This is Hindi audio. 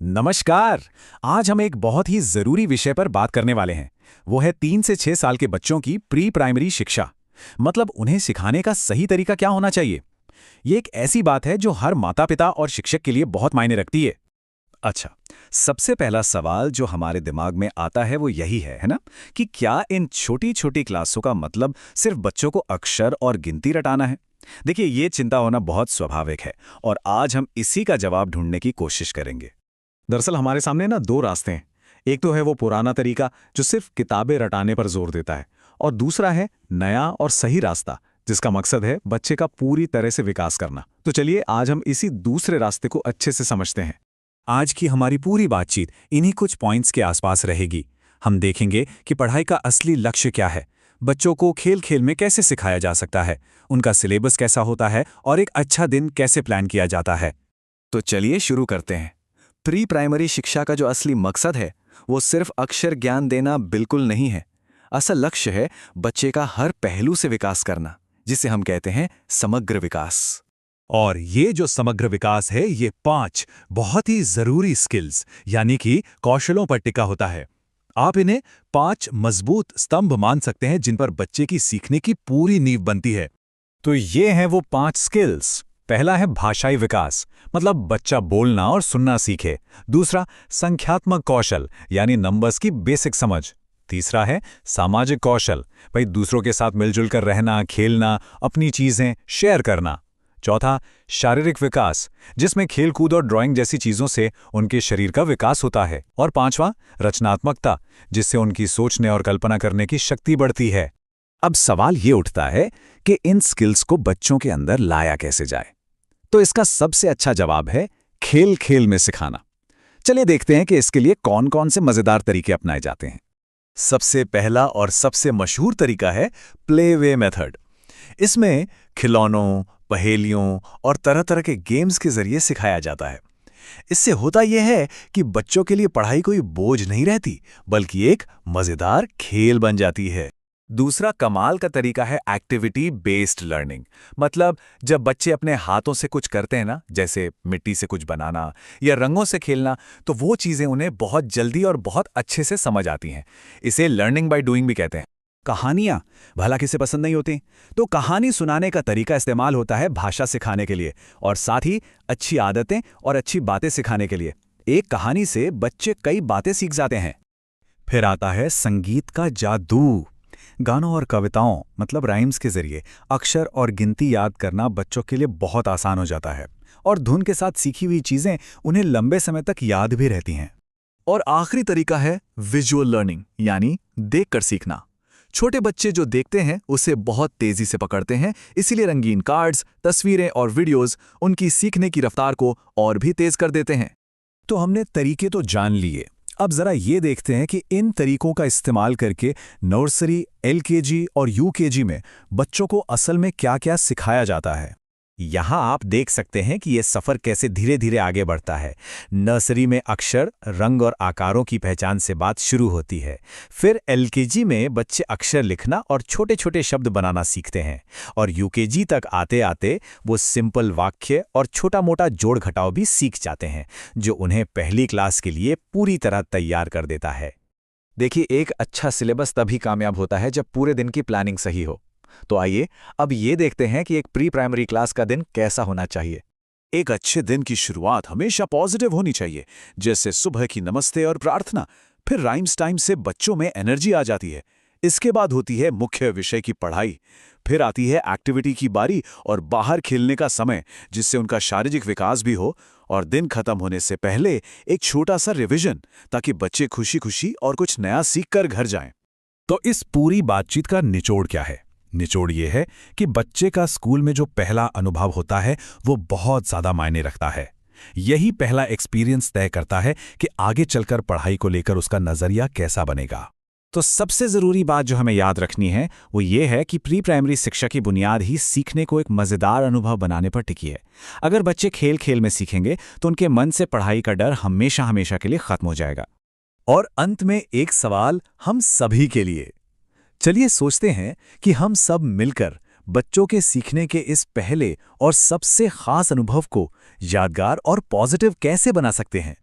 नमस्कार। आज हम एक बहुत ही जरूरी विषय पर बात करने वाले हैं। वो है 3 से 6 साल के बच्चों की प्री प्राइमरी शिक्षा। मतलब उन्हें सिखाने का सही तरीका क्या होना चाहिए। ये एक ऐसी बात है जो हर माता पिता और शिक्षक के लिए बहुत मायने रखती है। अच्छा, सबसे पहला सवाल जो हमारे दिमाग में आता है वो यही है ना? कि क्या इन छोटी-छोटी क्लासों का मतलब सिर्फ बच्चों को अक्षर और गिनती रटाना है? देखिए, ये चिंता होना बहुत स्वाभाविक है और आज हम इसी का जवाब ढूंढने की कोशिश करेंगे। दरअसल हमारे सामने ना दो रास्ते हैं। एक तो है वो पुराना तरीका जो सिर्फ किताबें रटाने पर जोर देता है, और दूसरा है नया और सही रास्ता जिसका मकसद है बच्चे का पूरी तरह से विकास करना। तो चलिए आज हम इसी दूसरे रास्ते को अच्छे से समझते हैं। आज की हमारी पूरी बातचीत इन्हीं कुछ पॉइंट्स के आसपास रहेगी। हम देखेंगे कि पढ़ाई का असली लक्ष्य क्या है, बच्चों को खेल खेल में कैसे सिखाया जा सकता है, उनका सिलेबस कैसा होता है और एक अच्छा दिन कैसे प्लान किया जाता है। तो चलिए शुरू करते हैं। प्री प्राइमरी शिक्षा का जो असली मकसद है वो सिर्फ अक्षर ज्ञान देना बिल्कुल नहीं है। असल लक्ष्य है बच्चे का हर पहलू से विकास करना, जिसे हम कहते हैं समग्र विकास। और ये जो समग्र विकास है ये 5 बहुत ही जरूरी स्किल्स यानी कि कौशलों पर टिका होता है। आप इन्हें 5 मजबूत स्तंभ मान सकते हैं जिन पर बच्चे की सीखने की पूरी नींव बनती है। तो ये हैं वो 5 स्किल्स। पहला है भाषाई विकास, मतलब बच्चा बोलना और सुनना सीखे। दूसरा संख्यात्मक कौशल यानी नंबर्स की बेसिक समझ। तीसरा है सामाजिक कौशल, भाई दूसरों के साथ मिलजुल कर रहना, खेलना, अपनी चीजें शेयर करना। चौथा शारीरिक विकास, जिसमें खेलकूद और ड्राइंग जैसी चीजों से उनके शरीर का विकास होता है। और पांचवा रचनात्मकता, जिससे उनकी सोचने और कल्पना करने की शक्ति बढ़ती है। अब सवाल ये उठता है कि इन स्किल्स को बच्चों के अंदर लाया कैसे जाए। तो इसका सबसे अच्छा जवाब है खेल खेल में सिखाना। चलिए देखते हैं कि इसके लिए कौन कौन से मजेदार तरीके अपनाए जाते हैं। सबसे पहला और सबसे मशहूर तरीका है प्ले वे मेथड। इसमें खिलौनों, पहेलियों और तरह तरह के गेम्स के जरिए सिखाया जाता है। इससे होता यह है कि बच्चों के लिए पढ़ाई कोई बोझ नहीं रहती, बल्कि एक मजेदार खेल बन जाती है। दूसरा कमाल का तरीका है एक्टिविटी बेस्ड लर्निंग। मतलब जब बच्चे अपने हाथों से कुछ करते हैं ना, जैसे मिट्टी से कुछ बनाना या रंगों से खेलना, तो वो चीजें उन्हें बहुत जल्दी और बहुत अच्छे से समझ आती हैं। इसे लर्निंग बाय डूइंग भी कहते हैं। कहानियां भला किसे पसंद नहीं होती, तो कहानी सुनाने का तरीका इस्तेमाल होता है भाषा सिखाने के लिए और साथ ही अच्छी आदतें और अच्छी बातें सिखाने के लिए। एक कहानी से बच्चे कई बातें सीख जाते हैं। फिर आता है संगीत का जादू। गानों और कविताओं मतलब राइम्स के जरिए अक्षर और गिनती याद करना बच्चों के लिए बहुत आसान हो जाता है, और धुन के साथ सीखी हुई चीजें उन्हें लंबे समय तक याद भी रहती हैं। और आखिरी तरीका है विजुअल लर्निंग, यानी देखकर सीखना। छोटे बच्चे जो देखते हैं उसे बहुत तेजी से पकड़ते हैं, इसीलिए रंगीन कार्ड्स, तस्वीरें और वीडियोस उनकी सीखने की रफ्तार को और भी तेज कर देते हैं। तो हमने तरीके तो जान लिए, अब जरा ये देखते हैं कि इन तरीकों का इस्तेमाल करके नर्सरी, एलकेजी और यूकेजी में बच्चों को असल में क्या-क्या सिखाया जाता है। यहाँ आप देख सकते हैं कि ये सफ़र कैसे धीरे धीरे आगे बढ़ता है। नर्सरी में अक्षर, रंग और आकारों की पहचान से बात शुरू होती है। फिर एलकेजी में बच्चे अक्षर लिखना और छोटे छोटे शब्द बनाना सीखते हैं, और यूकेजी तक आते आते वो सिंपल वाक्य और छोटा मोटा जोड़ घटाव भी सीख जाते हैं, जो उन्हें पहली क्लास के लिए पूरी तरह तैयार कर देता है। देखिए, एक अच्छा सिलेबस तभी कामयाब होता है जब पूरे दिन की प्लानिंग सही हो। तो आइए अब ये देखते हैं कि एक प्री प्राइमरी क्लास का दिन कैसा होना चाहिए। एक अच्छे दिन की शुरुआत हमेशा पॉजिटिव होनी चाहिए, जैसे सुबह की नमस्ते और प्रार्थना। फिर राइम्स टाइम से बच्चों में एनर्जी आ जाती है। इसके बाद होती है मुख्य विषय की पढ़ाई। फिर आती है एक्टिविटी की बारी और बाहर खेलने का समय, जिससे उनका शारीरिक विकास भी हो। और दिन खत्म होने से पहले एक छोटा सा रिवीजन, ताकि बच्चे खुशी खुशी और कुछ नया सीख कर घर जाएं। तो इस पूरी बातचीत का निचोड़ क्या है? निचोड़ ये है कि बच्चे का स्कूल में जो पहला अनुभव होता है वो बहुत ज्यादा मायने रखता है। यही पहला एक्सपीरियंस तय करता है कि आगे चलकर पढ़ाई को लेकर उसका नजरिया कैसा बनेगा। तो सबसे जरूरी बात जो हमें याद रखनी है वो ये है कि प्री प्राइमरी शिक्षा की बुनियाद ही सीखने को एक मजेदार अनुभव बनाने पर टिकी है। अगर बच्चे खेल खेल में सीखेंगे तो उनके मन से पढ़ाई का डर हमेशा हमेशा के लिए खत्म हो जाएगा। और अंत में एक सवाल हम सभी के लिए। चलिए सोचते हैं कि हम सब मिलकर बच्चों के सीखने के इस पहले और सबसे खास अनुभव को यादगार और पॉजिटिव कैसे बना सकते हैं।